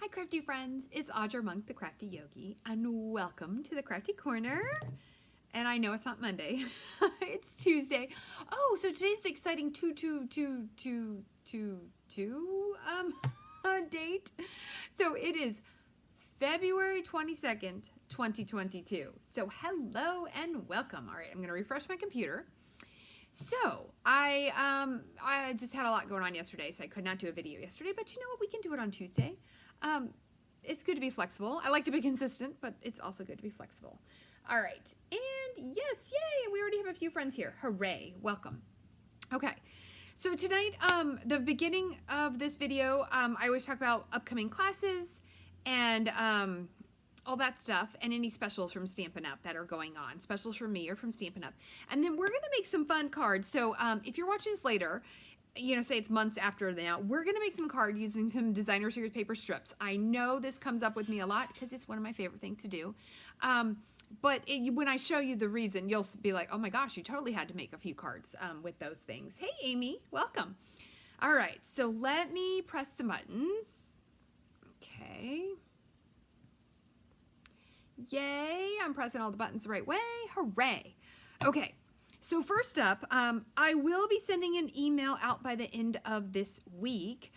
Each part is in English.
Hi crafty friends, it's Audra Monk, the Crafty Yogi, and welcome to the Crafty Corner. And I know it's not Monday, it's Tuesday. Oh, so today's the exciting 2 date. So it is February 22nd, 2022. So hello and welcome. All right, I'm gonna refresh my computer. So I just had a lot going on yesterday, so I could not do a video yesterday, but you know what, we can do it on Tuesday. It's good to be flexible. I like to be consistent, but it's also good to be flexible. All right, and yes, yay, we already have a few friends here. Hooray, welcome. Okay, so tonight, the beginning of this video, I always talk about upcoming classes and all that stuff, and any specials from Stampin' Up! That are going on. Specials from me or from Stampin' Up! And then we're gonna make some fun cards. So if you're watching this later, you know, say it's months after now, we're gonna make some cards using some designer series paper strips. I know this comes up with me a lot because it's one of my favorite things to do. But when I show you the reason, you'll be like, oh my gosh, you totally had to make a few cards with those things. Hey, Amy, welcome. All right, so let me press some buttons. Okay. Yay, I'm pressing all the buttons the right way. Hooray. Okay, so first up, I will be sending an email out by the end of this week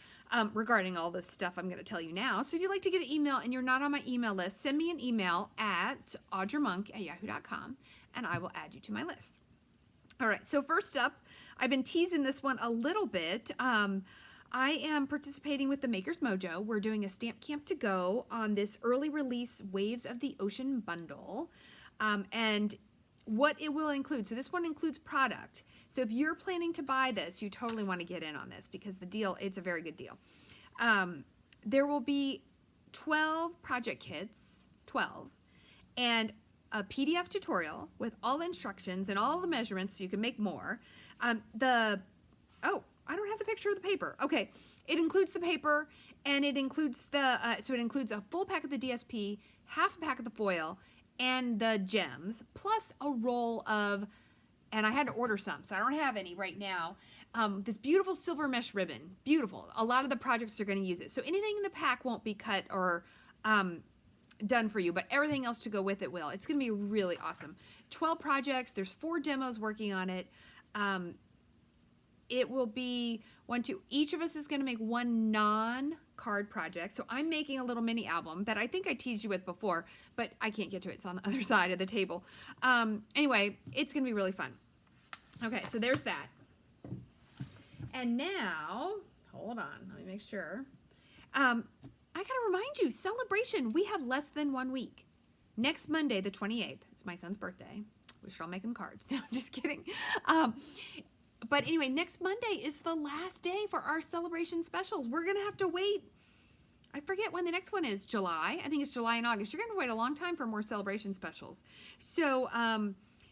regarding all this stuff I'm going to tell you now. So if you'd like to get an email and you're not on my email list, send me an email at audramonk@yahoo.com and I will add you to my list. All right, so first up, I've been teasing this one a little bit. I am participating with the Maker's Mojo. We're doing a stamp camp to go on this early release Waves of the Ocean bundle. And what it will include, so this one includes product. So if you're planning to buy this, you totally want to get in on this because the deal, it's a very good deal. There will be 12 project kits, 12, and a PDF tutorial with all the instructions and all the measurements so you can make more. I don't have the picture of the paper. Okay, it includes the paper and it includes so it includes a full pack of the DSP, half a pack of the foil, and the gems, plus a roll of, and I had to order some, so I don't have any right now, this beautiful silver mesh ribbon. Beautiful. A lot of the projects are going to use it. So anything in the pack won't be cut or done for you, but everything else to go with it will. It's going to be really awesome. 12 projects. There's 4 demos working on it. It will be each of us is going to make one non-card project. So I'm making a little mini album that I think I teased you with before, but I can't get to it. It's on the other side of the table. Anyway, it's going to be really fun. Okay, so there's that. And now, hold on, let me make sure. I got to remind you, celebration, we have less than 1 week. Next Monday, the 28th, it's my son's birthday. We should all make him cards. No, I'm just kidding. But anyway, next Monday is the last day for our celebration specials. We're going to have to wait. I forget when the next one is. July. I think it's July and August. You're going to wait a long time for more celebration specials. So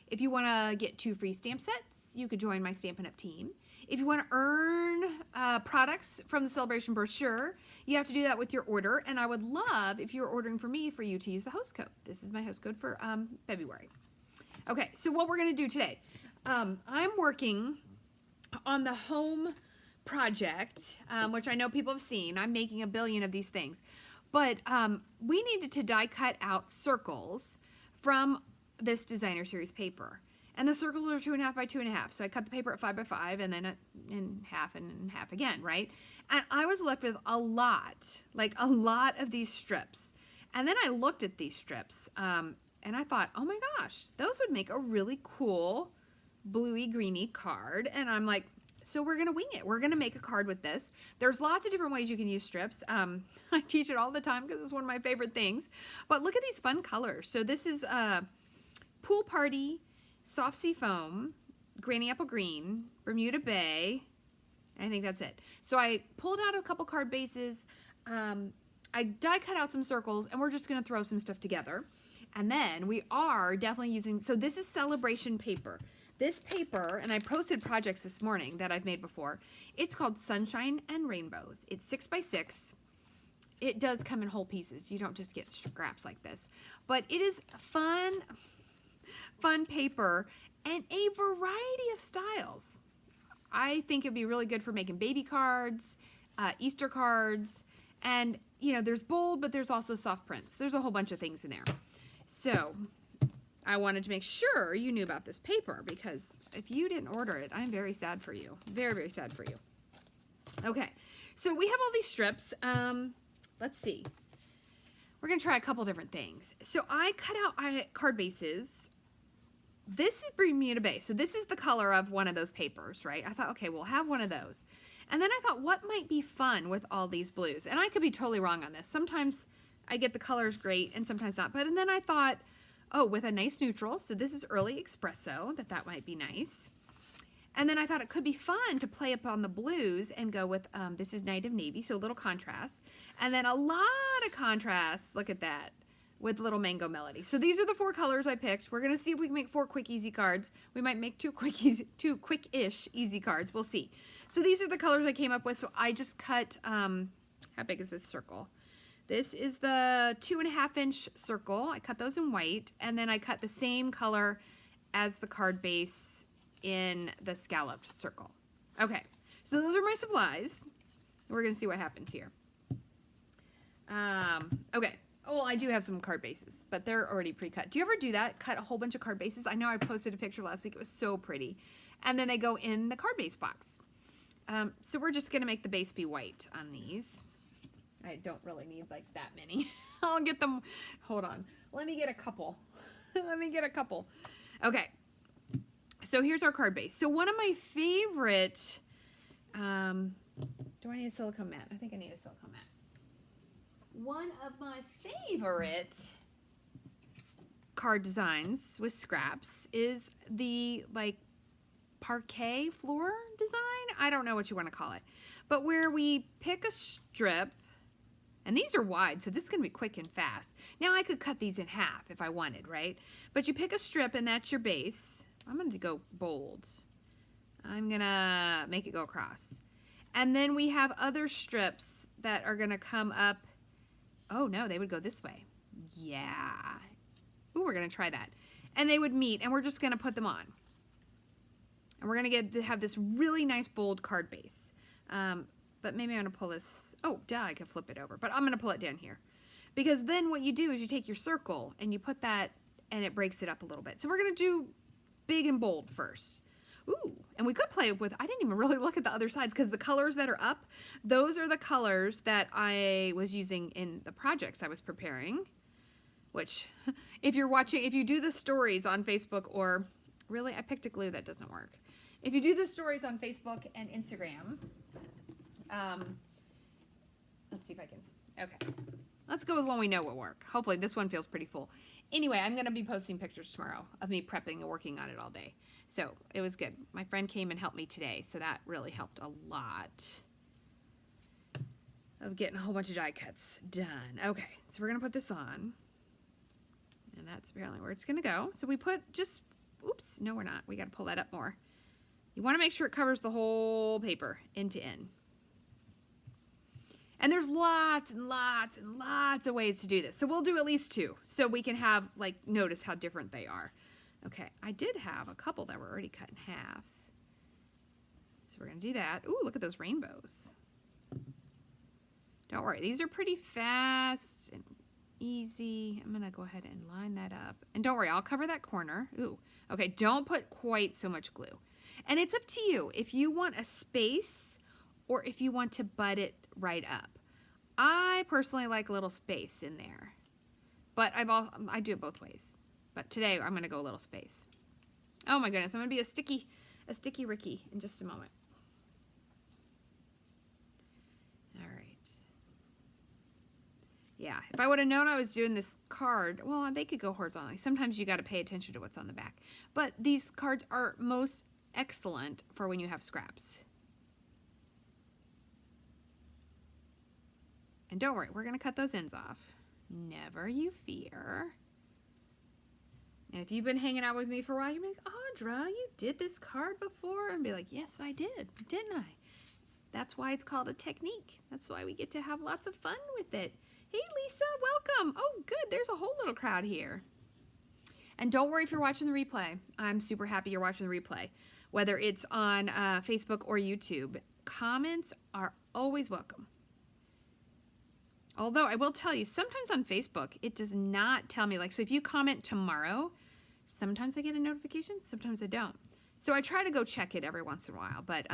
if you want to get 2 free stamp sets, you could join my Stampin' Up! Team. If you want to earn products from the celebration brochure, you have to do that with your order. And I would love, if you're ordering for me, for you to use the host code. This is my host code for February. Okay, so what we're going to do today. I'm working on the home project, which I know people have seen. I'm making a billion of these things. But we needed to die cut out circles from this designer series paper. And the circles are 2.5 by 2.5. So I cut the paper at 5 by 5 and then in half and in half again, right? And I was left with a lot of these strips. And then I looked at these strips and I thought, oh my gosh, those would make a really cool bluey greeny card. And I'm like, so we're gonna wing it. We're gonna make a card with this. There's lots of different ways you can use strips. I teach it all the time because it's one of my favorite things. But look at these fun colors. So this is Pool Party, Soft Sea Foam, Granny Apple Green, Bermuda Bay, and I think that's it. So I pulled out a couple card bases. I die cut out some circles, and we're just gonna throw some stuff together. And then we are definitely using, so this is celebration paper. This paper, and I posted projects this morning that I've made before. It's called Sunshine and Rainbows. It's 6 by 6. It does come in whole pieces. You don't just get scraps like this. But it is fun paper and a variety of styles. I think it'd be really good for making baby cards, Easter cards, And, you know, there's bold, but there's also soft prints. There's a whole bunch of things in there. So I wanted to make sure you knew about this paper, because if you didn't order it, I'm very sad for you. Very, very sad for you. Okay, so we have all these strips. Let's see. We're going to try a couple different things. So I cut out card bases. This is Bermuda Bay. So this is the color of one of those papers, right? I thought, okay, we'll have one of those. And then I thought, what might be fun with all these blues? And I could be totally wrong on this. Sometimes I get the colors great and sometimes not. But and then I thought, oh, with a nice neutral. So this is early espresso, that might be nice. And then I thought it could be fun to play up on the blues and go with, this is Night of Navy, so a little contrast. And then a lot of contrast, look at that, with little Mango Melody. So these are the 4 colors I picked. We're gonna see if we can make 4 quick, easy cards. We might make 2 quick-ish easy cards, we'll see. So these are the colors I came up with. So I just cut, how big is this circle? This is the 2.5-inch circle. I cut those in white, and then I cut the same color as the card base in the scalloped circle. Okay, so those are my supplies. We're gonna see what happens here. Okay, oh, well, I do have some card bases, but they're already pre-cut. Do you ever do that? Cut a whole bunch of card bases? I know I posted a picture last week. It was so pretty. And then they go in the card base box. So we're just gonna make the base be white on these. I don't really need like that many. I'll get them, hold on. Let me get a couple. Let me get a couple. Okay. So here's our card base. So one of my favorite, do I need a silicone mat? I think I need a silicone mat. One of my favorite card designs with scraps is the like parquet floor design. I don't know what you want to call it, but where we pick a strip, and these are wide, so this is going to be quick and fast. Now I could cut these in half if I wanted, right? But you pick a strip and that's your base. I'm going to go bold. I'm going to make it go across. And then we have other strips that are going to come up. Oh no, they would go this way. Yeah. Ooh, we're going to try that. And they would meet, and we're just going to put them on. And we're going to have this really nice bold card base. But maybe I'm going to pull this. Oh, duh, I could flip it over. But I'm going to pull it down here. Because then what you do is you take your circle and you put that, and it breaks it up a little bit. So we're going to do big and bold first. Ooh, and we could play with, I didn't even really look at the other sides, because the colors that are up, those are the colors that I was using in the projects I was preparing, which if you're watching, if you do the stories on Facebook, or really, I picked a glue that doesn't work. If you do the stories on Facebook and Instagram, let's see if I can, okay. Let's go with one we know will work. Hopefully this one feels pretty full. Anyway, I'm going to be posting pictures tomorrow of me prepping and working on it all day. So it was good. My friend came and helped me today, so that really helped a lot of getting a whole bunch of die cuts done. Okay, so we're going to put this on. And that's apparently where it's going to go. So we put just, oops, no we're not. We got to pull that up more. You want to make sure it covers the whole paper end to end. And there's lots and lots and lots of ways to do this. So we'll do at least 2 so we can have, like, notice how different they are. Okay, I did have a couple that were already cut in half. So we're going to do that. Ooh, look at those rainbows. Don't worry, these are pretty fast and easy. I'm going to go ahead and line that up. And don't worry, I'll cover that corner. Ooh, okay, don't put quite so much glue. And it's up to you if you want a space or if you want to butt it right up. I personally like a little space in there, but I do it both ways. But today I'm gonna go a little space. Oh my goodness, I'm gonna be a sticky Ricky in just a moment. All right. Yeah, if I would have known I was doing this card, well, they could go horizontally. Sometimes you gotta pay attention to what's on the back. But these cards are most excellent for when you have scraps. And don't worry, we're going to cut those ends off. Never you fear. And if you've been hanging out with me for a while, you're like, Audra, you did this card before? And be like, yes, I did, didn't I? That's why it's called a technique. That's why we get to have lots of fun with it. Hey, Lisa, welcome. Oh, good. There's a whole little crowd here. And don't worry if you're watching the replay. I'm super happy you're watching the replay. Whether it's on Facebook or YouTube, comments are always welcome. Although I will tell you, sometimes on Facebook, it does not tell me, like, so if you comment tomorrow, sometimes I get a notification, sometimes I don't. So I try to go check it every once in a while, but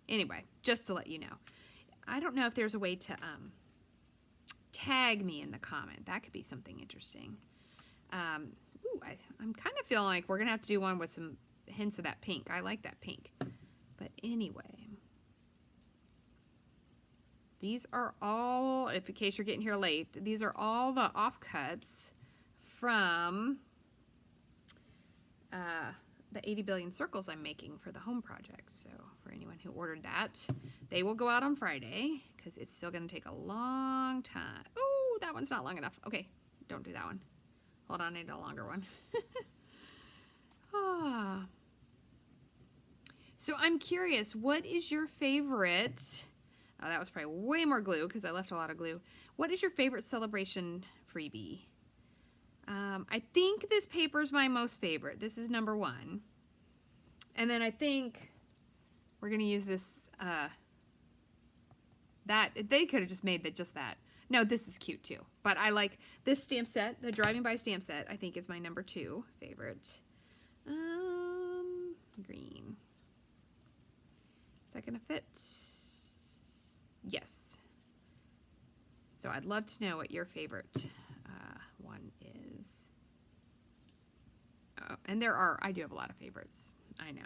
anyway, just to let you know. I don't know if there's a way to tag me in the comment. That could be something interesting. I'm kind of feeling like we're going to have to do one with some hints of that pink. I like that pink. But anyway, these are all, if in case you're getting here late, these are all the offcuts from the 80 billion circles I'm making for the home project. So for anyone who ordered that, they will go out on Friday because it's still going to take a long time. Oh, that one's not long enough. Okay, don't do that one. Hold on, I need a longer one. So I'm curious, what is your favorite? Oh, that was probably way more glue because I left a lot of glue. What is your favorite celebration freebie? I think this paper is my most favorite. This is number 1. And then I think we're going to use this, that, they could have just made just that. No, this is cute too. But I like this stamp set, the Driving By stamp set, I think is my number 2 favorite. Green. Is that going to fit? Yes. So I'd love to know what your favorite one is. Oh, and I do have a lot of favorites. I know.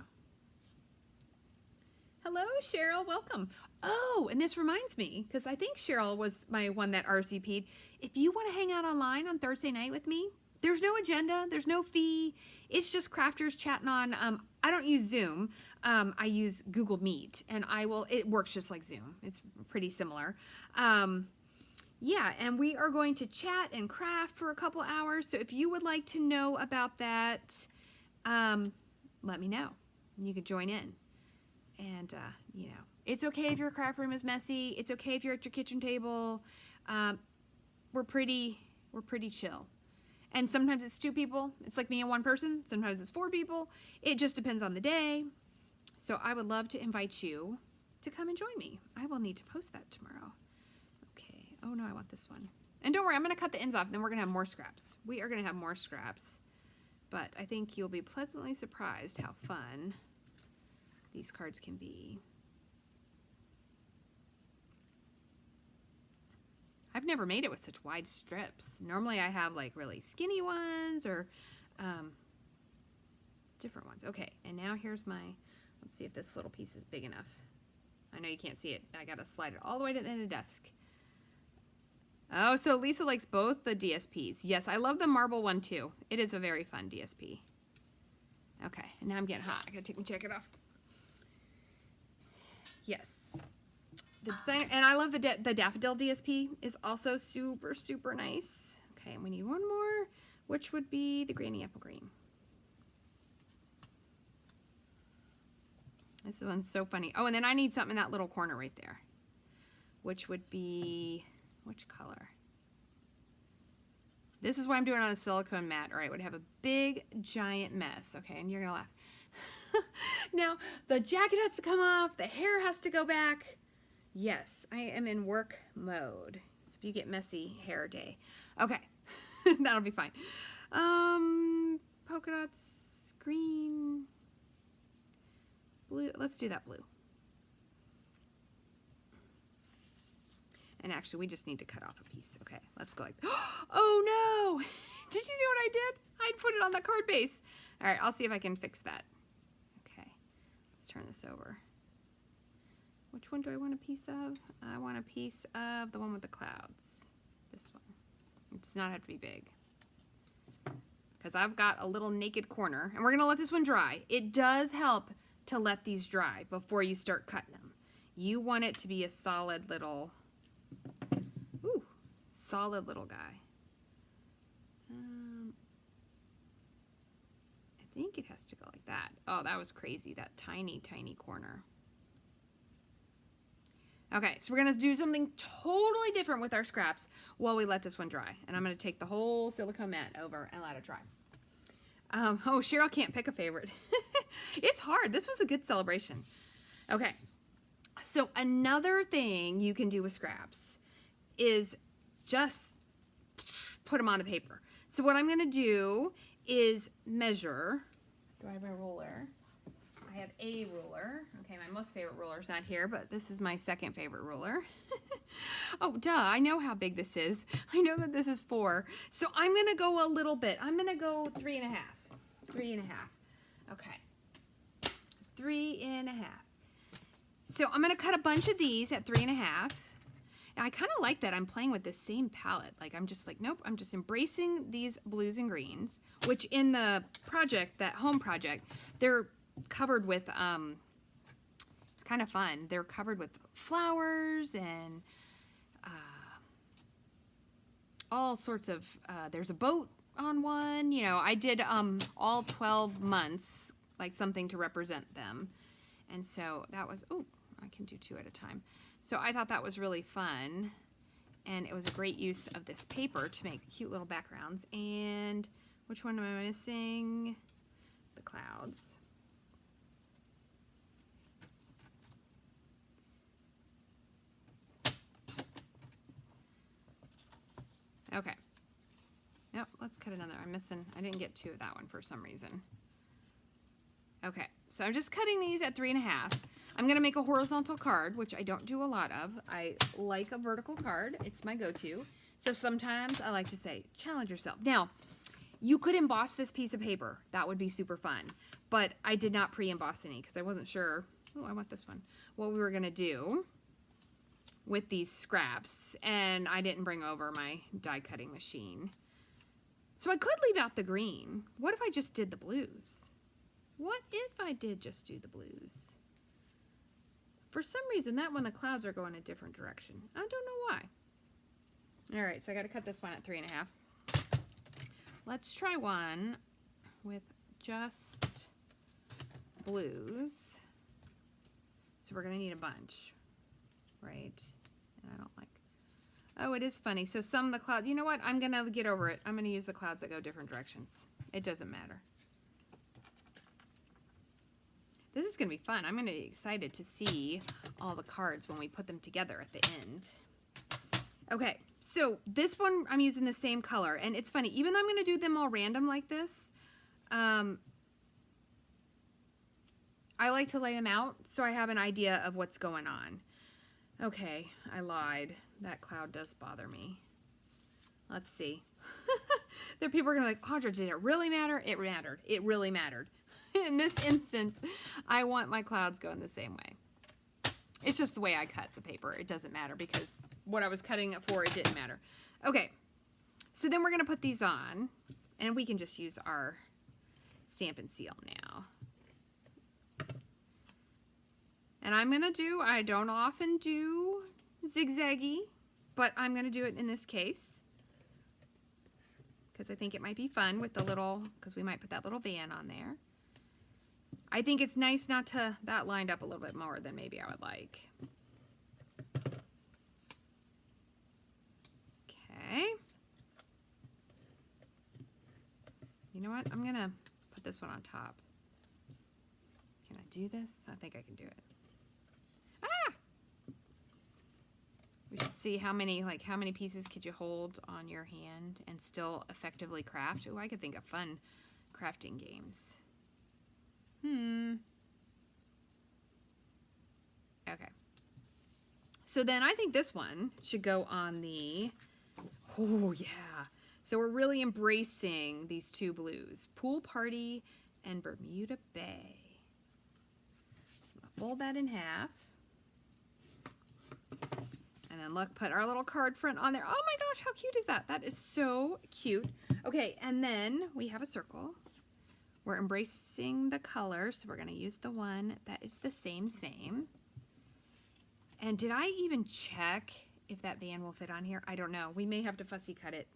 Hello, Cheryl. Welcome. Oh, and this reminds me, because I think Cheryl was my one that RSVP'd. If you want to hang out online on Thursday night with me, there's no agenda. There's no fee. It's just crafters chatting on. I don't use Zoom. I use Google Meet, and it works just like Zoom. It's pretty similar. Yeah, and we are going to chat and craft for a couple hours. So if you would like to know about that, let me know. You could join in. And, you know, it's okay if your craft room is messy. It's okay if you're at your kitchen table. We're pretty chill. And sometimes it's 2 people. It's like me and 1 person. Sometimes it's 4 people. It just depends on the day. So I would love to invite you to come and join me. I will need to post that tomorrow. Okay. Oh, no, I want this one. And don't worry, I'm going to cut the ends off, and then we're going to have more scraps. We are going to have more scraps. But I think you'll be pleasantly surprised how fun these cards can be. I've never made it with such wide strips. Normally I have like really skinny ones or different ones. Okay, and now here's let's see if this little piece is big enough. I know you can't see it. I gotta slide it all the way to the end of the desk. Oh, so Lisa likes both the DSPs. Yes, I love the marble one too. It is a very fun DSP. Okay, and now I'm getting hot. I gotta take my jacket off. Yes. The designer, and I love the Daffodil DSP is also super, super nice. Okay, and we need one more, which would be the Granny Apple Green. This one's so funny. Oh, and then I need something in that little corner right there, which would be, which color? This is what I'm doing on a silicone mat, or I would have a big, giant mess. Okay, and you're gonna laugh. Now, the jacket has to come off, the hair has to go back. Yes, I am in work mode. So if you get messy hair day. Okay, that'll be fine. Polka dots, green, blue. Let's do that blue. And actually, we just need to cut off a piece. Okay, let's go like, oh no! Did you see what I did? I put it on the card base. All right, I'll see if I can fix that. Okay, let's turn this over. Which one do I want a piece of? I want a piece of the one with the clouds. This one. It does not have to be big. Because I've got a little naked corner. And we're going to let this one dry. It does help to let these dry before you start cutting them. You want it to be a solid little, solid little guy. I think it has to go like that. Oh, that was crazy. That tiny, tiny corner. Okay, so we're going to do something totally different with our scraps while we let this one dry. And I'm going to take the whole silicone mat over and let it dry. Oh, Cheryl can't pick a favorite. It's hard. This was a good celebration. Okay, so another thing you can do with scraps is just put them on the paper. So what I'm going to do is measure. Do I have a ruler? I have a ruler. Okay, my most favorite ruler is not here, but this is my second favorite ruler. Oh, duh, I know how big this is. I know that this is 4. So I'm going to go a little bit. I'm going to go 3.5. 3.5. Okay. 3.5. So I'm going to cut a bunch of these at 3.5. And I kind of like that I'm playing with the same palette. Like I'm just like, nope, I'm just embracing these blues and greens, which in the project, that home project, they're covered with, it's kind of fun. They're covered with flowers and all sorts of, there's a boat on one. You know, I did all 12 months, like something to represent them. And so that was, oh, I can do 2 at a time. So I thought that was really fun, and it was a great use of this paper to make cute little backgrounds. And which one am I missing? The clouds. Okay. Yep, let's cut another. I didn't get 2 of that one for some reason. Okay, so I'm just cutting these at 3.5. I'm going to make a horizontal card, which I don't do a lot of. I like a vertical card. It's my go-to. So sometimes I like to say, challenge yourself. Now, you could emboss this piece of paper. That would be super fun. But I did not pre-emboss any because I wasn't sure, oh, I want this one, what we were going to do with these scraps. And I didn't bring over my die cutting machine. So I could leave out the green. What if I just did the blues? What if I did just do the blues? For some reason, that one, the clouds are going a different direction. I don't know why. All right, so I got to cut this one at 3.5. Let's try one with just blues. So we're going to need a bunch, right? And I don't like, oh, it is funny. So some of the clouds, you know what? I'm going to get over it. I'm going to use the clouds that go different directions. It doesn't matter. This is going to be fun. I'm going to be excited to see all the cards when we put them together at the end. Okay, so this one I'm using the same color. And it's funny, even though I'm going to do them all random like this, I like to lay them out so I have an idea of what's going on. Okay, I lied. That cloud does bother me. Let's see. There people are going to be like, Audra, did it really matter? It mattered. It really mattered. In this instance, I want my clouds going the same way. It's just the way I cut the paper. It doesn't matter because what I was cutting it for, it didn't matter. Okay, so then we're going to put these on, and we can just use our Stampin' Seal now. And I'm going to do, I don't often do zigzaggy, but I'm going to do it in this case because I think it might be fun with the little, because we might put that little van on there. I think it's nice not to, that lined up a little bit more than maybe I would like. Okay. You know what? I'm going to put this one on top. Can I do this? I think I can do it. Ah! We should see how many pieces could you hold on your hand and still effectively craft. Oh, I could think of fun crafting games. Okay. So then I think this one should go on the, oh yeah. So we're really embracing these 2 blues, Pool Party and Bermuda Bay. So I'm gonna fold that in half. And then look, put our little card front on there. Oh my gosh, how cute is that? That is so cute. Okay, and then we have a circle. We're embracing the color, so we're going to use the one that is the same. And did I even check if that van will fit on here? I don't know. We may have to fussy cut it.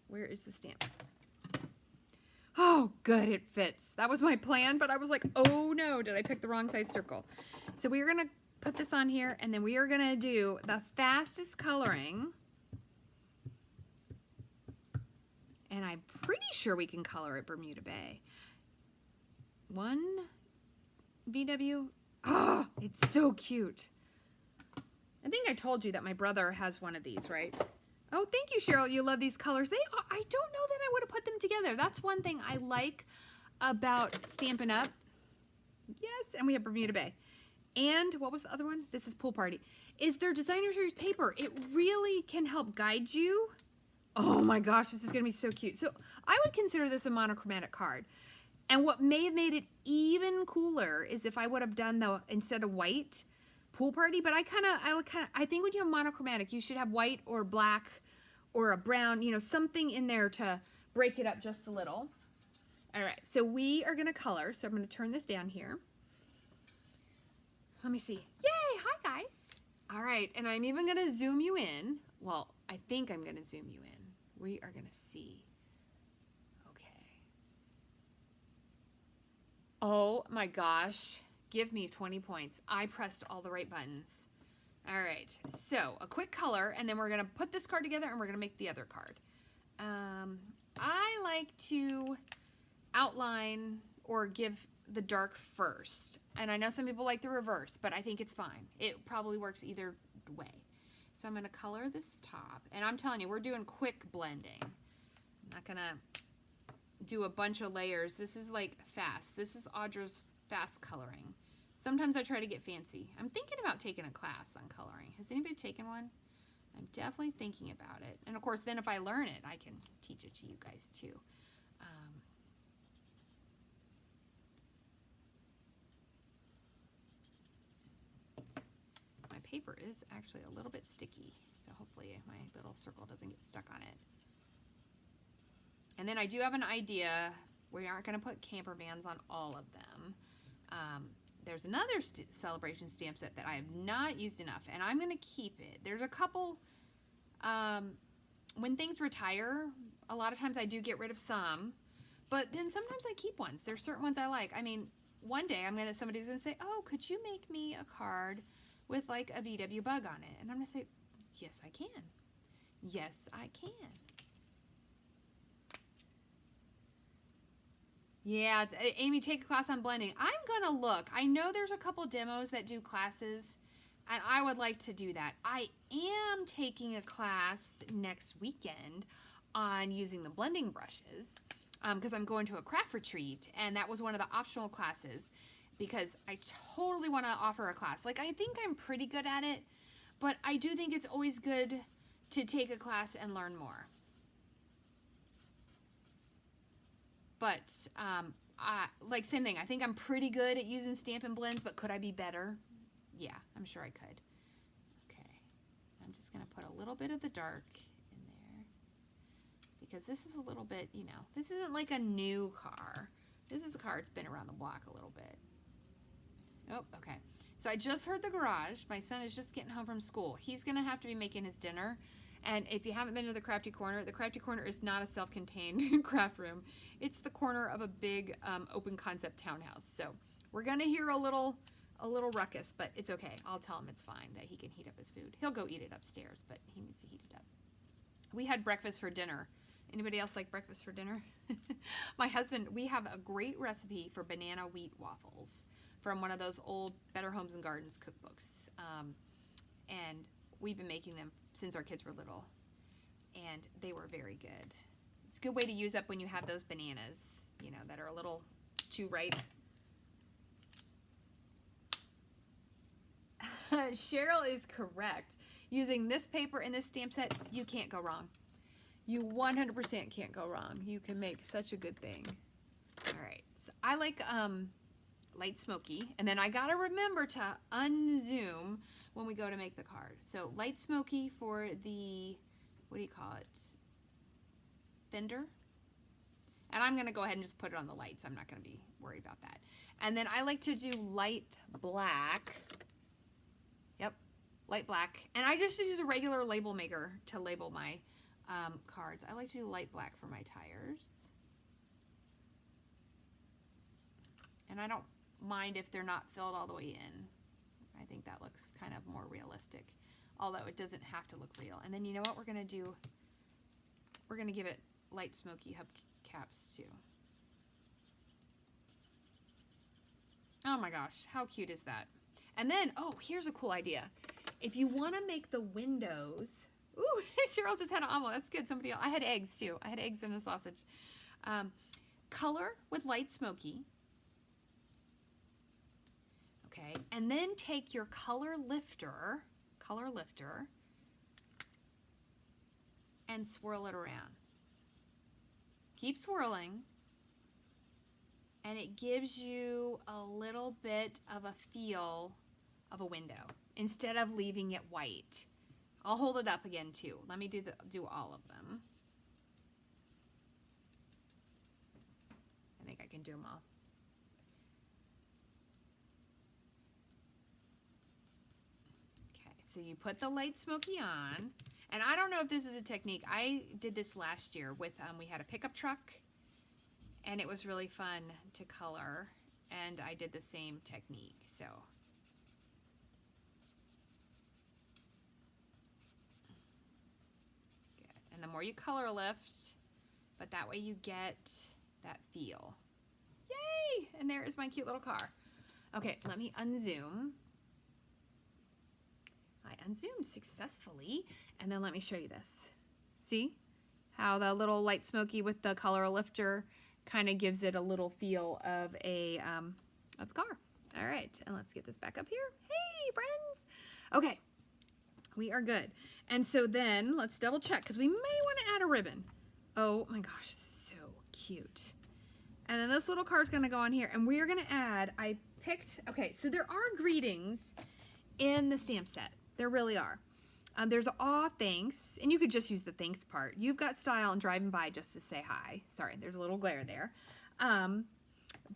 Where is the stamp? Oh, good, it fits. That was my plan, but I was like, oh no, did I pick the wrong size circle? So we are going to put this on here, and then we are going to do the fastest coloring. And I'm pretty sure we can color it Bermuda Bay. 1 VW. Oh, it's so cute. I think I told you that my brother has one of these, right? Oh, thank you, Cheryl. You love these colors. They are, I don't know that I would have put them together. That's one thing I like about Stampin' Up. Yes, and we have Bermuda Bay. And what was the other one? This is Pool Party. Is their designer series paper. It really can help guide you. Oh my gosh, this is going to be so cute. So I would consider this a monochromatic card. And what may have made it even cooler is if I would have done the, instead of white, Pool Party. But I think when you have monochromatic, you should have white or black or a brown, you know, something in there to break it up just a little. All right, so we are gonna color. So I'm gonna turn this down here. Let me see. Yay, hi guys. All right, and I'm even gonna zoom you in. Well, I think I'm gonna zoom you in. We are gonna see. Okay. Oh my gosh, give me 20 points. I pressed all the right buttons. All right, so a quick color, and then we're gonna put this card together and we're gonna make the other card. I like to outline or give the dark first. And I know some people like the reverse, but I think it's fine. It probably works either way. So I'm gonna color this top, and I'm telling you, we're doing quick blending. I'm not gonna do a bunch of layers. This is like fast. This is Audra's fast coloring. Sometimes I try to get fancy. I'm thinking about taking a class on coloring. Has anybody taken one? I'm definitely thinking about it. And of course, then if I learn it, I can teach it to you guys too. My paper is actually a little bit sticky, so hopefully my little circle doesn't get stuck on it. And then I do have an idea. We aren't going to put camper vans on all of them. There's another celebration stamp set that I have not used enough, and I'm going to keep it. There's a couple, when things retire, a lot of times I do get rid of some, but then sometimes I keep ones. There's certain ones I like. I mean, one day somebody's going to say, oh, could you make me a card with like a VW bug on it? And I'm going to say, yes, I can. Yes, I can. Yeah, Amy, take a class on blending. I'm gonna look. I know there's a couple demos that do classes, and I would like to do that. I am taking a class next weekend on using the blending brushes because I'm going to a craft retreat, and that was one of the optional classes because I totally want to offer a class. Like, I think I'm pretty good at it, but I do think it's always good to take a class and learn more. But like same thing, I think I'm pretty good at using Stampin' Blends, but could I be better? Yeah, I'm sure I could. Okay, I'm just gonna put a little bit of the dark in there because this is a little bit, you know, this isn't like a new car. This is a car that's been around the block a little bit. Oh, okay. So I just heard the garage. My son is just getting home from school. He's gonna have to be making his dinner. And if you haven't been to the Crafty Corner is not a self-contained craft room. It's the corner of a big open concept townhouse. So we're gonna hear a little ruckus, but it's okay. I'll tell him it's fine, that he can heat up his food. He'll go eat it upstairs, but he needs to heat it up. We had breakfast for dinner. Anybody else like breakfast for dinner? My husband, we have a great recipe for banana wheat waffles from one of those old Better Homes and Gardens cookbooks. And we've been making them since our kids were little, and they were very good. It's a good way to use up when you have those bananas, you know, that are a little too ripe. Cheryl is correct. Using this paper in this stamp set, you can't go wrong. You 100% can't go wrong. You can make such a good thing. All right, so I like light smoky, and then I gotta remember to unzoom when we go to make the card. So light smoky for the, what do you call it, fender. And I'm gonna go ahead and just put it on the lights. I'm not gonna be worried about that. And then I like to do light black. Yep, light black. And I just use a regular label maker to label my cards. I like to do light black for my tires. And I don't mind if they're not filled all the way in. I think that looks kind of more realistic, although it doesn't have to look real. And then you know what we're gonna do? We're gonna give it light smoky hubcaps too. Oh my gosh, how cute is that? And then, oh, here's a cool idea. If you wanna make the windows Ooh, Cheryl just had an omelet. That's good. Somebody else. I had eggs too. I had eggs and a sausage. Color with light smoky. Okay, and then take your color lifter, and swirl it around. Keep swirling, and it gives you a little bit of a feel of a window instead of leaving it white. I'll hold it up again too. Let me do all of them. I think I can do them all. Okay, so you put the light smoky on, and I don't know if this is a technique. I did this last year with, we had a pickup truck, and it was really fun to color, and I did the same technique, so. Good, and the more you color lift, but that way you get that feel. Yay! And there is my cute little car. Okay, let me unzoom. I unzoomed successfully, and then let me show you this. See how the little light smoky with the color lifter kind of gives it a little feel of a car. All right, and let's get this back up here. Hey, friends. Okay, we are good. And so then let's double check because we may want to add a ribbon. Oh my gosh, so cute. And then this little card's gonna go on here, and we are gonna add, okay, so there are greetings in the stamp set. There really are. There's aw, thanks, and you could just use the thanks part. You've got style and driving by just to say hi. Sorry, there's a little glare there.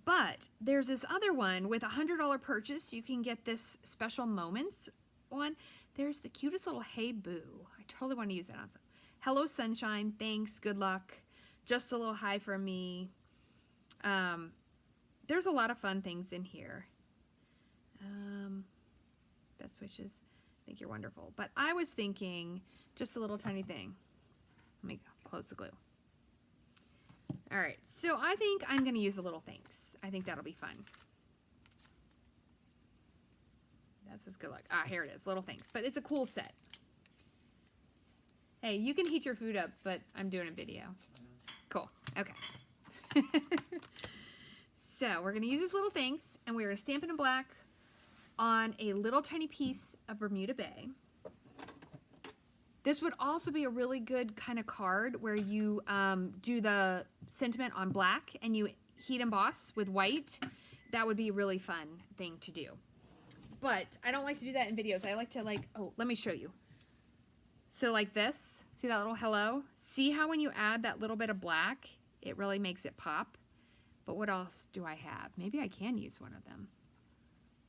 But there's this other one with a $100 purchase. You can get this special moments one. There's the cutest little hey boo. I totally want to use that on some. Hello sunshine, thanks, good luck, just a little hi from me. There's a lot of fun things in here. Best wishes. I think you're wonderful. But I was thinking just a little tiny thing. Let me close the glue. All right, so I think I'm going to use the little thanks. I think that'll be fun. That says good luck. Ah, here it is, little thanks. But it's a cool set. Hey, you can heat your food up, but I'm doing a video. Cool. Okay. So we're going to use this little thanks, and we're going to stamp it in black on a little tiny piece of Bermuda Bay. This would also be a really good kind of card where you do the sentiment on black and you heat emboss with white. That would be a really fun thing to do. But I don't like to do that in videos. I like to oh, let me show you. So like this, see that little hello? See how when you add that little bit of black, it really makes it pop? But what else do I have? Maybe I can use one of them.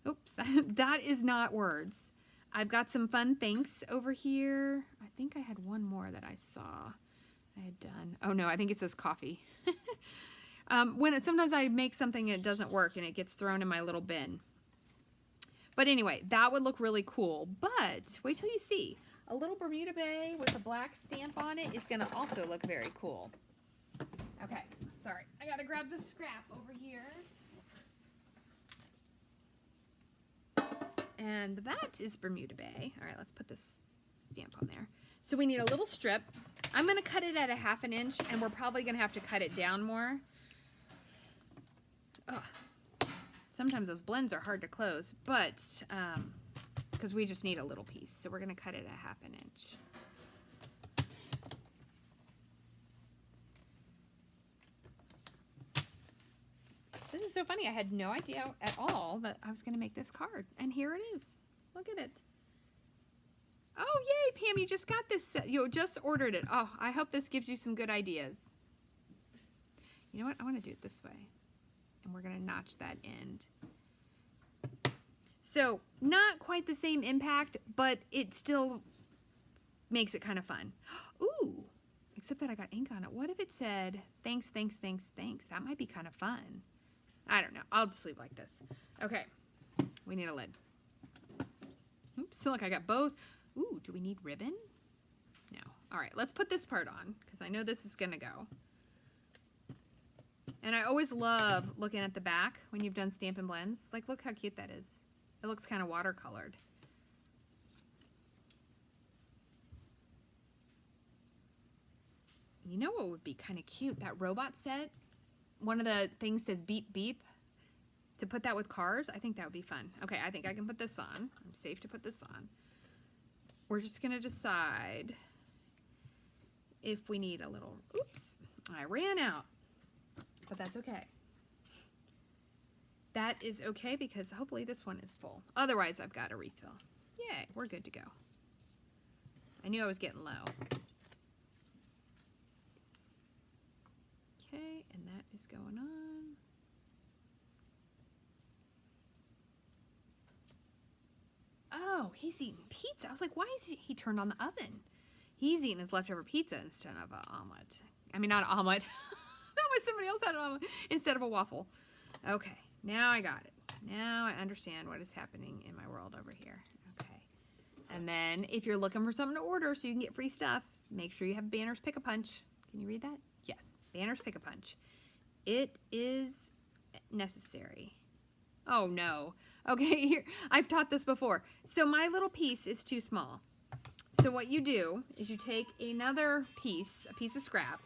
Oops, that is not words. I've got some fun thanks over here. I think I had one more that I saw I had done. Oh no, I think it says coffee. Sometimes I make something and it doesn't work and it gets thrown in my little bin. But anyway, that would look really cool. But wait till you see. A little Bermuda Bay with a black stamp on it is gonna also look very cool. Okay, sorry. I gotta grab the scrap over here. And that is Bermuda Bay. All right, let's put this stamp on there. So we need a little strip. I'm going to cut it at a ½ inch, and we're probably going to have to cut it down more. Ugh. Sometimes those blends are hard to close, but because we just need a little piece. So we're going to cut it at ½ inch. This is so funny. I had no idea at all that I was going to make this card. And here it is. Look at it. Oh, yay, Pam, you just got this set. You just ordered it. Oh, I hope this gives you some good ideas. You know what? I want to do it this way. And we're going to notch that end. So, not quite the same impact, but it still makes it kind of fun. Ooh, except that I got ink on it. What if it said, thanks, thanks, thanks, thanks? That might be kind of fun. I don't know. I'll just leave like this. Okay. We need a lid. Oops. Look, I got bows. Ooh, do we need ribbon? No. All right. Let's put this part on because I know this is going to go. And I always love looking at the back when you've done Stampin' Blends. Like, look how cute that is. It looks kind of watercolored. You know what would be kind of cute? That robot set. One of the things says beep beep. To put that with cars, I think that would be fun. Okay, I think I can put this on. I'm safe to put this on. We're just gonna decide if we need a little, oops, I ran out, but that's okay. That is okay because hopefully this one is full. Otherwise, I've got a refill. Yay, we're good to go. I knew I was getting low. Okay, and that is going on. Oh, he's eating pizza. I was like, why is he turned on the oven? He's eating his leftover pizza instead of an omelet. I mean, not an omelet. That was somebody else had an omelet instead of a waffle. Okay, now I got it. Now I understand what is happening in my world over here. Okay. And then if you're looking for something to order so you can get free stuff, make sure you have Banner's Pick-a-Punch. Can you read that? Yes, Banner's Pick-a-Punch. It is necessary. Oh no. Okay, here, I've taught this before. So my little piece is too small. So what you do is you take another piece, a piece of scrap.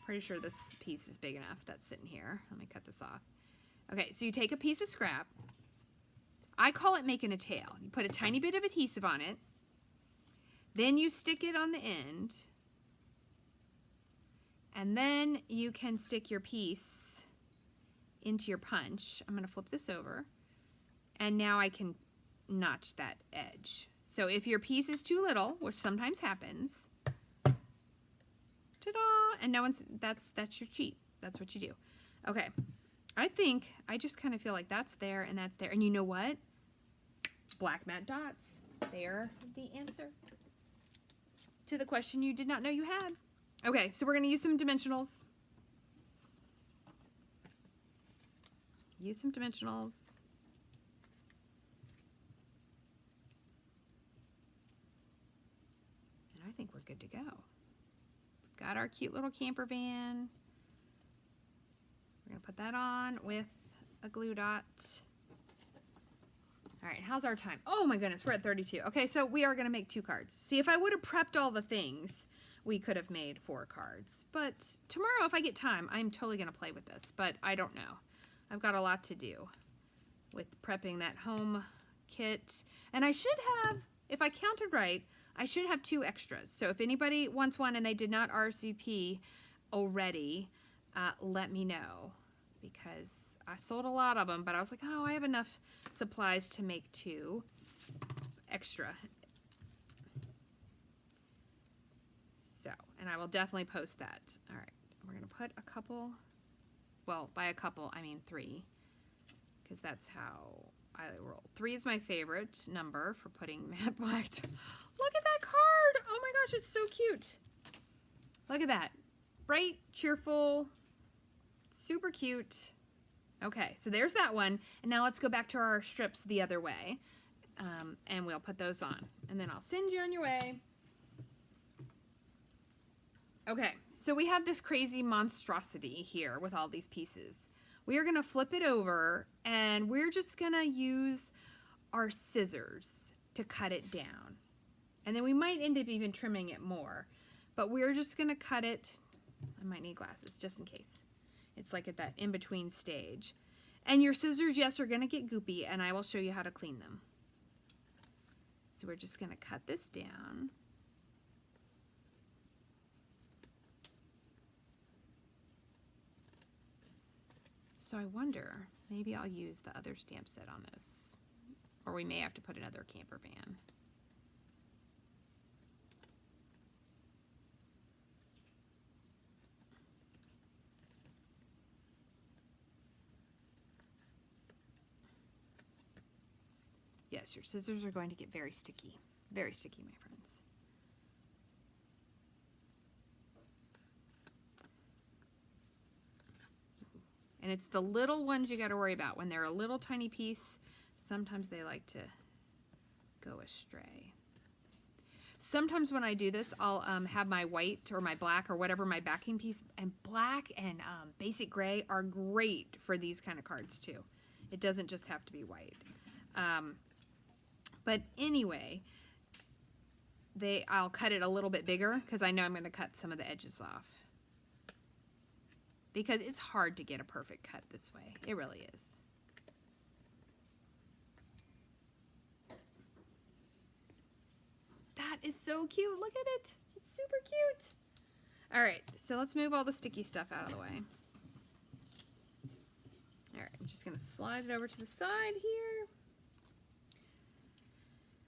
Pretty sure this piece is big enough that's sitting here. Let me cut this off. Okay, so you take a piece of scrap. I call it making a tail. You put a tiny bit of adhesive on it. Then you stick it on the end. And then you can stick your piece into your punch. I'm going to flip this over. And now I can notch that edge. So if your piece is too little, which sometimes happens, ta-da! And no one's, that's your cheat. That's what you do. Okay. I just kind of feel like that's there and that's there. And you know what? Black matte dots. They're the answer to the question you did not know you had. Okay, so we're going to use some dimensionals. Use some dimensionals. And I think we're good to go. We've got our cute little camper van. We're going to put that on with a glue dot. All right, how's our time? Oh my goodness, we're at 32. Okay, so we are going to make 2 cards. See, if I would have prepped all the things, we could have made 4 cards. But tomorrow, if I get time, I'm totally going to play with this. But I don't know. I've got a lot to do with prepping that home kit. And I should have, if I counted right, I should have 2 extras. So if anybody wants one and they did not RSVP already, let me know. Because I sold a lot of them, but I was like, oh, I have enough supplies to make 2 extra. So, and I will definitely post that. All right, we're going to put a couple. Well, by a couple, I mean 3, because that's how I roll. 3 is my favorite number for putting matte black. Look at that card! Oh my gosh, it's so cute. Look at that. Bright, cheerful, super cute. Okay, so there's that one. And now let's go back to our strips the other way. And we'll put those on. And then I'll send you on your way. Okay, so we have this crazy monstrosity here with all these pieces. We are going to flip it over and we're just going to use our scissors to cut it down. And then we might end up even trimming it more. But we're just going to cut it. I might need glasses just in case. It's like at that in-between stage. And your scissors, yes, are going to get goopy and I will show you how to clean them. So we're just going to cut this down. So I wonder, maybe I'll use the other stamp set on this. Or we may have to put another camper van. Yes, your scissors are going to get very sticky. Very sticky, my friends. And it's the little ones you got to worry about. When they're a little tiny piece, sometimes they like to go astray. Sometimes when I do this, I'll have my white or my black or whatever my backing piece. And black and basic gray are great for these kind of cards too. It doesn't just have to be white. But anyway, I'll cut it a little bit bigger because I know I'm going to cut some of the edges off. Because it's hard to get a perfect cut this way. It really is. That is so cute. Look at it. It's super cute. All right, so let's move all the sticky stuff out of the way. All right, I'm just going to slide it over to the side here.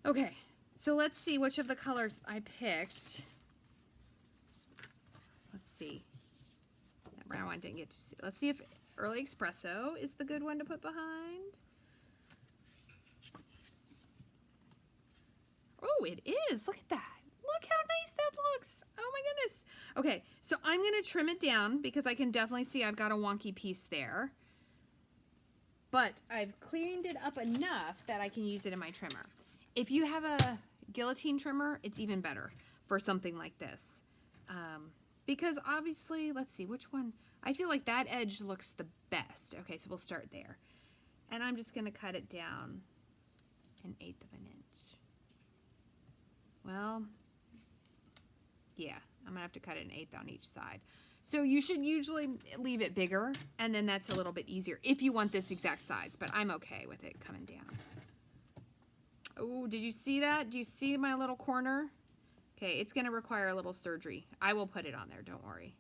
Okay, so let's see which of the colors I picked. Let's see. That brown one didn't get to see. Let's see if Early Espresso is the good one to put behind. Oh, it is. Look at that. Look how nice that looks. Oh my goodness. Okay, so I'm going to trim it down because I can definitely see I've got a wonky piece there. But I've cleaned it up enough that I can use it in my trimmer. If you have a guillotine trimmer, it's even better for something like this. Because obviously, let's see, which one? I feel like that edge looks the best. Okay, so we'll start there. And I'm just going to cut it down 1/8 of an inch. Well, yeah, I'm going to have to cut it 1/8 on each side. So you should usually leave it bigger, and then that's a little bit easier if you want this exact size, but I'm okay with it coming down. Oh, did you see that? Do you see my little corner? Okay, it's going to require a little surgery. I will put it on there, don't worry.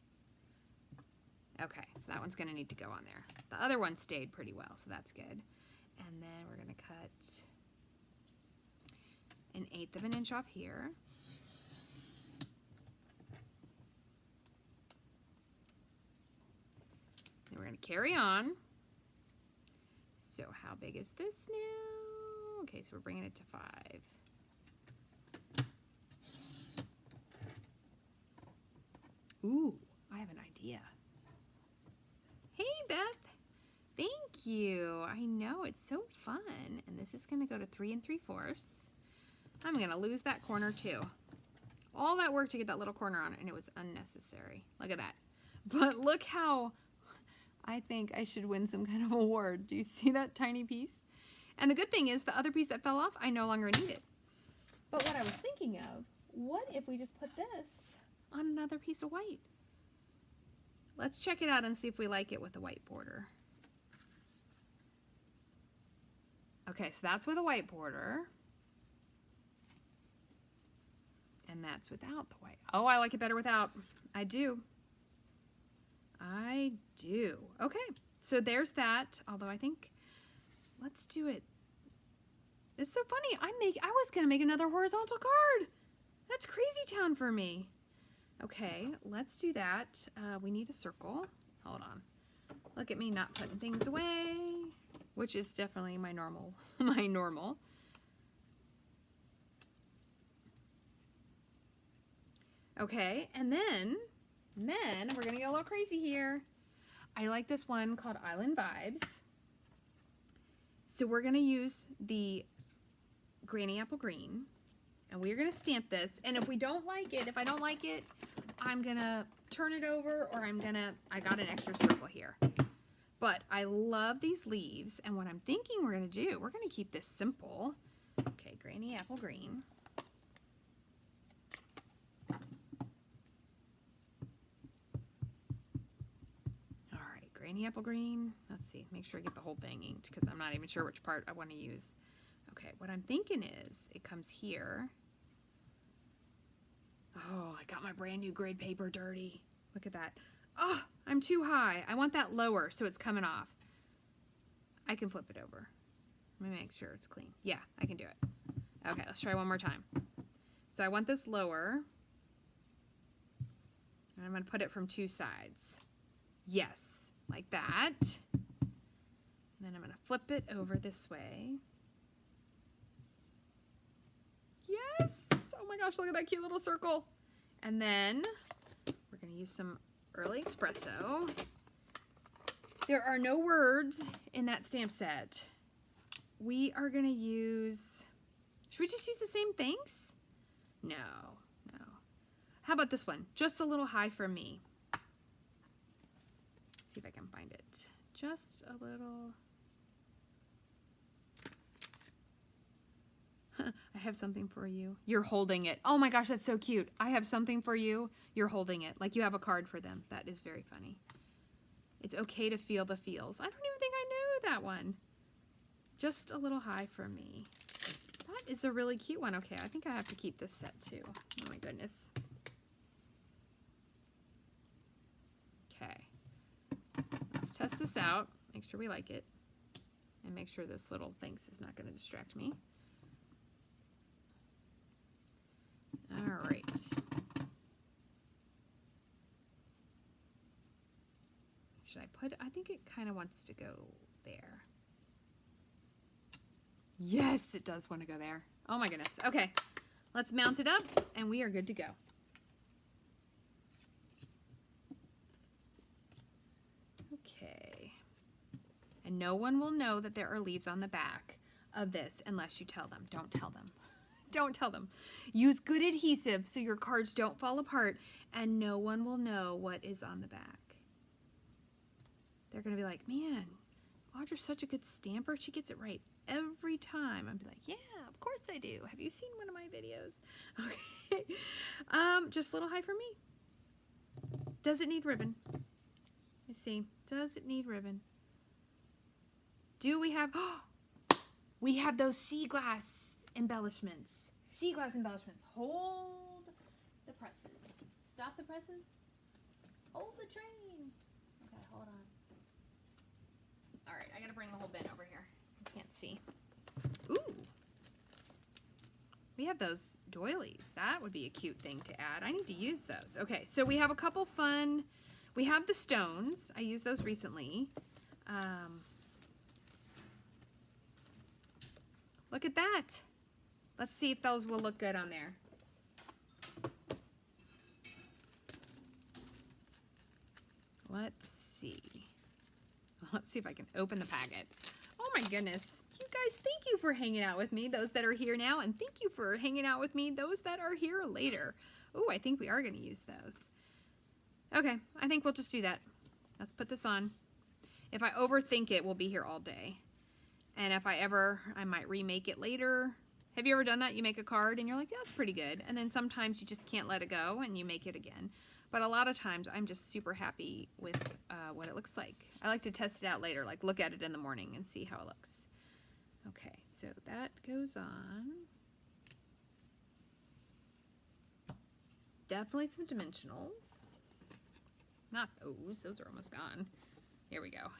Okay, so that one's going to need to go on there. The other one stayed pretty well, so that's good. And then we're going to cut 1/8 of an inch off here. And we're going to carry on. So how big is this now? Okay, so we're bringing it to 5. Ooh, I have an idea. Hey, Beth. Thank you. I know, it's so fun. And this is going to go to 3 3/4. I'm going to lose that corner too. All that work to get that little corner on it, and it was unnecessary. Look at that. But look how I think I should win some kind of award. Do you see that tiny piece? And the good thing is the other piece that fell off, I no longer need it. But what I was thinking of, what if we just put this on another piece of white? Let's check it out and see if we like it with the white border. Okay, so that's with a white border. And that's without the white. Oh, I like it better without. I do. I do. Okay, so there's that. Although I think, let's do it. It's so funny. I was going to make another horizontal card. That's crazy town for me. Okay, let's do that. We need a circle. Hold on. Look at me not putting things away, which is definitely my normal. My normal. Okay, and then we're gonna get a little crazy here. I like this one called Island Vibes. So we're gonna use the Granny Apple Green, and we're gonna stamp this. And if I don't like it, I'm gonna turn it over, or I got an extra circle here. But I love these leaves, and what I'm thinking we're gonna do, we're gonna keep this simple. Okay, Granny Apple Green. Granny Apple Green. Let's see, make sure I get the whole thing inked because I'm not even sure which part I want to use. Okay, what I'm thinking is it comes here. Oh, I got my brand new grade paper dirty. Look at that. Oh, I'm too high. I want that lower so it's coming off. I can flip it over. Let me make sure it's clean. Yeah, I can do it. Okay, let's try one more time. So I want this lower. And I'm going to put it from 2 sides. Yes. Like that. And then I'm going to flip it over this way. Yes! Oh my gosh, look at that cute little circle. And then we're going to use some Early Espresso. There are no words in that stamp set. We are going to use... Should we just use the same things? No. How about this one? Just a little high for me. See if I can find it. Just a little. I have something for you. You're holding it. Oh my gosh, that's so cute. I have something for you. You're holding it. Like you have a card for them. That is very funny. It's okay to feel the feels. I don't even think I knew that one. Just a little high for me. That is a really cute one. Okay, I think I have to keep this set too. Oh my goodness. Okay. Let's test this out. Make sure we like it. And make sure this little thing is not going to distract me. All right. Should I put, I think it kind of wants to go there. Yes, it does want to go there. Oh my goodness. Okay, let's mount it up and we are good to go. Okay. And no one will know that there are leaves on the back of this unless you tell them. Don't tell them. Don't tell them. Use good adhesive so your cards don't fall apart and no one will know what is on the back. They're going to be like, man, Audra's such a good stamper. She gets it right every time. I'd be like, yeah, of course I do. Have you seen one of my videos? Okay. Just a little high for me. Does it need ribbon? Let's see. Does it need ribbon? Do we have, we have those sea glass embellishments. Sea glass embellishments. Hold the presses. Stop the presses. Hold the train. Okay, hold on. All right, I gotta bring the whole bin over here. I can't see. Ooh. We have those doilies. That would be a cute thing to add. I need to use those. Okay, so we have a couple fun, we have the stones. I used those recently. Look at that. Let's see if those will look good on there. Let's see. Let's see if I can open the packet. Oh my goodness. You guys, thank you for hanging out with me, those that are here now, and thank you for hanging out with me, those that are here later. Oh, I think we are going to use those. Okay, I think we'll just do that. Let's put this on. If I overthink it, we'll be here all day. And if I might remake it later. Have you ever done that? You make a card and you're like, that's pretty good. And then sometimes you just can't let it go and you make it again. But a lot of times I'm just super happy with what it looks like. I like to test it out later, like look at it in the morning and see how it looks. Okay, so that goes on. Definitely some dimensionals. Not those. Those are almost gone. Here we go.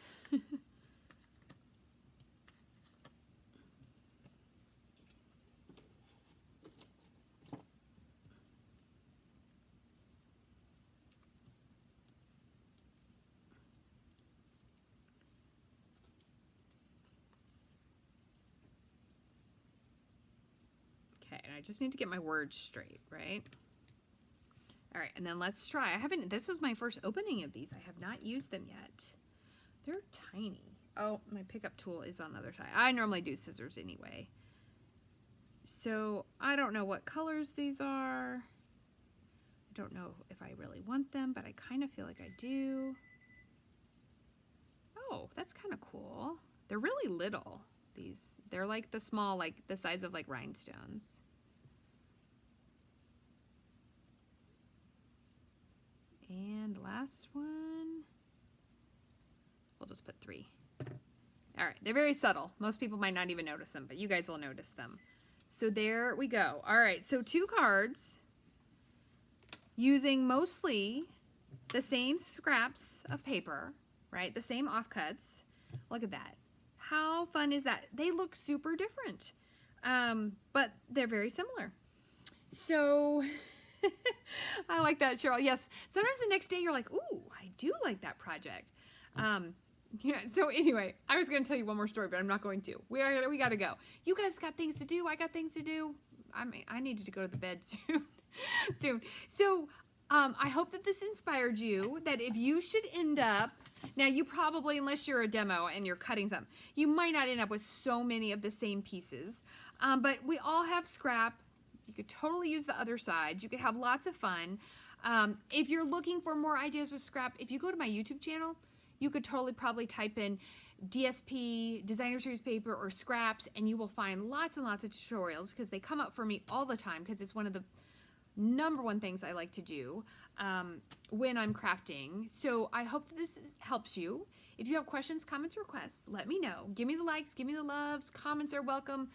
And I just need to get my words straight, right? All right, and then let's try. This was my first opening of these. I have not used them yet. They're tiny. Oh, my pickup tool is on the other side. I normally do scissors anyway. So I don't know what colors these are. I don't know if I really want them, but I kind of feel like I do. Oh, that's kind of cool. They're really little. They're like the small, like the size of like rhinestones. And last one, we'll just put 3. All right, they're very subtle. Most people might not even notice them, but you guys will notice them. So there we go. All right, so 2 cards using mostly the same scraps of paper, right? The same offcuts. Look at that. How fun is that? They look super different, but they're very similar. So I like that, Cheryl. Yes, sometimes the next day you're like, ooh, I do like that project. Yeah, so anyway, I was going to tell you one more story, but I'm not going to. We got to go. You guys got things to do. I got things to do. I needed to go to the bed soon. So I hope that this inspired you, that if you should end up, now you probably, unless you're a demo and you're cutting some, you might not end up with so many of the same pieces, but we all have scrap. You could totally use the other sides. You could have lots of fun. If you're looking for more ideas with scrap, if you go to my YouTube channel, you could totally probably type in DSP, designer series paper, or scraps, and you will find lots and lots of tutorials because they come up for me all the time because it's one of the number one things I like to do when I'm crafting. So I hope that this helps you. If you have questions, comments, requests, let me know. Give me the likes, give me the loves, comments are welcome.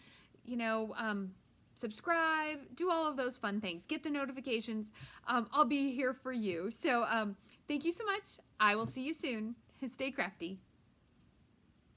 Subscribe, do all of those fun things. Get the notifications. I'll be here for you. So thank you so much. I will see you soon. Stay crafty.